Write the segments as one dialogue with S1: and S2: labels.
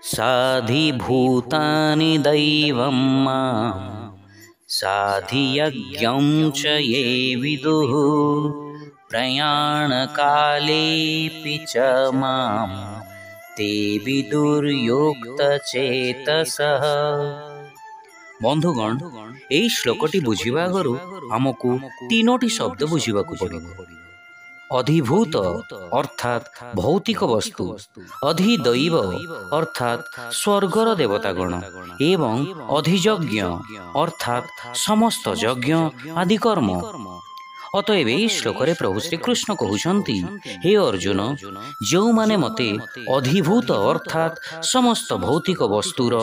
S1: साधिभूतानि दैवं मां साधियज्ञं च ये विदुः प्रयाणकालेऽपि च मां ते विदुर्योक्तचेतसः। बंधुगण এই শ্লোকটি বুঝিবা আগରୁ ଆମକୁ ତିନୋଟି ଶବ୍ଦ ବୁଝିବାକୁ ପଡ଼ିବ। ଅଧିଭୂତ ଅର୍ଥାତ୍ ଭୌତିକ ବସ୍ତୁ, ଅଧିଦୈବ ଅର୍ଥାତ୍ ସ୍ୱର୍ଗର ଦେବତାଗଣ ଏବଂ ଅଧିଯଜ୍ଞ ଅର୍ଥାତ୍ ସମସ୍ତ ଯଜ୍ଞ ଆଦି କର୍ମ। ଅତଏବ ଏହି ଶ୍ଲୋକରେ ପ୍ରଭୁ ଶ୍ରୀକୃଷ୍ଣ କହୁଛନ୍ତି, ହେ ଅର୍ଜୁନ, ଯେଉଁମାନେ ମୋତେ ଅଧିଭୂତ ଅର୍ଥାତ୍ ସମସ୍ତ ଭୌତିକ ବସ୍ତୁର,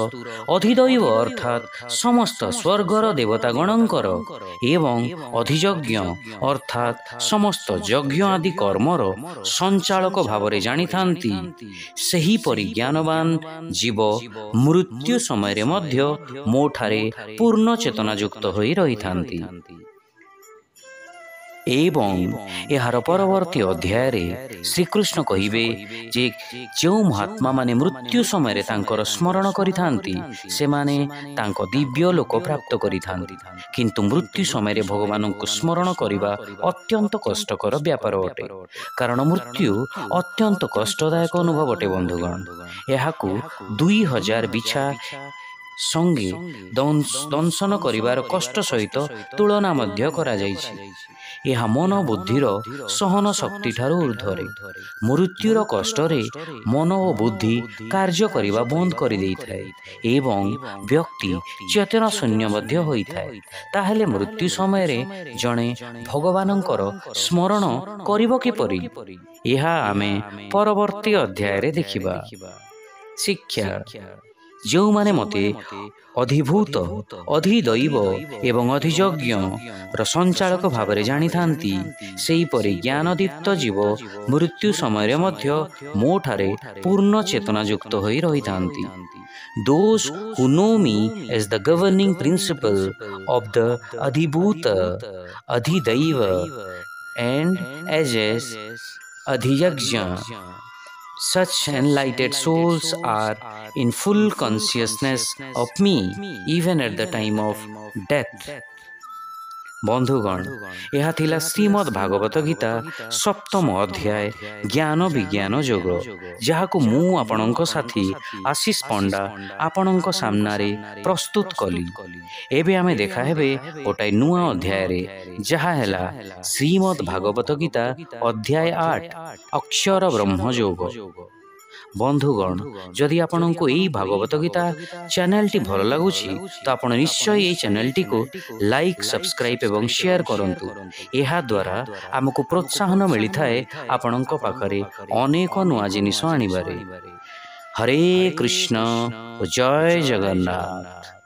S1: ଅଧିଦୈବ ଅର୍ଥାତ୍ ସମସ୍ତ ସ୍ୱର୍ଗର ଦେବତାଗଣଙ୍କର ଏବଂ ଅଧିଯଜ୍ଞ ଅର୍ଥାତ୍ ସମସ୍ତ ଯଜ୍ଞ ଆଦି କର୍ମର ସଞ୍ଚାଳକ ଭାବରେ ଜାଣିଥାନ୍ତି, ସେହିପରି ଜ୍ଞାନବାନ ଜୀବ ମୃତ୍ୟୁ ସମୟରେ ମଧ୍ୟ ମୋ ଠାରେ ପୂର୍ଣ୍ଣ ଚେତନାଯୁକ୍ତ ହୋଇ ରହିଥାନ୍ତି। ଏବଂ ଏହାର ପରବର୍ତ୍ତୀ ଅଧ୍ୟାୟରେ ଶ୍ରୀକୃଷ୍ଣ କହିବେ ଯେ ଯେଉଁ ମହାତ୍ମାମାନେ ମୃତ୍ୟୁ ସମୟରେ ତାଙ୍କର ସ୍ମରଣ କରିଥାନ୍ତି ସେମାନେ ତାଙ୍କ ଦିବ୍ୟ ଲୋକ ପ୍ରାପ୍ତ କରିଥାନ୍ତି, କିନ୍ତୁ ମୃତ୍ୟୁ ସମୟରେ ଭଗବାନଙ୍କୁ ସ୍ମରଣ କରିବା ଅତ୍ୟନ୍ତ କଷ୍ଟକର ବ୍ୟାପାର ଅଟେ, କାରଣ ମୃତ୍ୟୁ ଅତ୍ୟନ୍ତ କଷ୍ଟଦାୟକ ଅନୁଭବ ଅଟେ। ବନ୍ଧୁଗଣ, ଏହାକୁ 2000 ବିଛା ସଙ୍ଗେ ଦଂଶନ କରିବାର କଷ୍ଟ ସହିତ ତୁଳନା ମଧ୍ୟ କରାଯାଇଛି। ଏହା ମନ ବୁଦ୍ଧିର ସହନ ଶକ୍ତି ଠାରୁ ଉର୍ଦ୍ଧ୍ୱରେ। ମୃତ୍ୟୁର କଷ୍ଟରେ ମନ ଓ ବୁଦ୍ଧି କାର୍ଯ୍ୟ କରିବା ବନ୍ଦ କରିଦେଇଥାଏ ଏବଂ ବ୍ୟକ୍ତି ଚେତନା ଶୂନ୍ୟ ମଧ୍ୟ ହୋଇଥାଏ। ତାହେଲେ ମୃତ୍ୟୁ ସମୟରେ ଜଣେ ଭଗବାନଙ୍କର ସ୍ମରଣ କରିବ କିପରି? ଏହା ଆମେ ପରବର୍ତ୍ତୀ ଅଧ୍ୟାୟରେ ଦେଖିବା। ଶିକ୍ଷା: ଯେଉଁମାନେ ମୋତେ ଅଧିଭୂତ, ଅଧିଦୈବ ଏବଂ ଅଧିଯଜ୍ଞର ସଞ୍ଚାଳକ ଭାବରେ ଜାଣିଥାନ୍ତି, ସେହିପରି ଜ୍ଞାନଦୀପ୍ତ ଜୀବ ମୃତ୍ୟୁ ସମୟରେ ମଧ୍ୟ ମୋ ଠାରେ ପୂର୍ଣ୍ଣ ଚେତନାଯୁକ୍ତ ହୋଇ ରହିଥାନ୍ତି। Those who know me as the governing principle of the Adhibhuta, Adhidaiva and as Adhiyajna, such enlightened souls are in full consciousness of me even at the time of death. ବନ୍ଧୁଗଣ, ଏହା ଥିଲା ଶ୍ରୀମଦ୍ ଭାଗବତ ଗୀତା ସପ୍ତମ ଅଧ୍ୟାୟ ଜ୍ଞାନ ବିଜ୍ଞାନ ଯୋଗ, ଯାହାକୁ ମୁଁ ଆପଣଙ୍କ ସାଥୀ ଆଶିଷ ପଣ୍ଡା ଆପଣଙ୍କ ସାମ୍ନାରେ ପ୍ରସ୍ତୁତ କଲି। ଏବେ ଆମେ ଦେଖା ହେବେ ଗୋଟାଏ ନୂଆ ଅଧ୍ୟାୟରେ, ଯାହା ହେଲା ଶ୍ରୀମଦ୍ ଭାଗବତ ଗୀତା ଅଧ୍ୟାୟ 8 ଅକ୍ଷର ବ୍ରହ୍ମ ଯୋଗ। ବନ୍ଧୁଗଣ, ଯଦି ଆପଣଙ୍କୁ ଏହି ଭାଗବତ ଗୀତା ଚ୍ୟାନେଲଟି ଭଲ ଲାଗୁଛି ତ ଆପଣ ନିଶ୍ଚୟ ଏହି ଚ୍ୟାନେଲଟିକୁ ଲାଇକ୍, ସବସ୍କ୍ରାଇବ୍ ଏବଂ ସେୟାର କରନ୍ତୁ। ଏହାଦ୍ୱାରା ଆମକୁ ପ୍ରୋତ୍ସାହନ ମିଳିଥାଏ ଆପଣଙ୍କ ପାଖରେ ଅନେକ ନୂଆ ଜିନିଷ ଆଣିବାରେ। ହରେ କୃଷ୍ଣ ଓ ଜୟ ଜଗନ୍ନାଥ।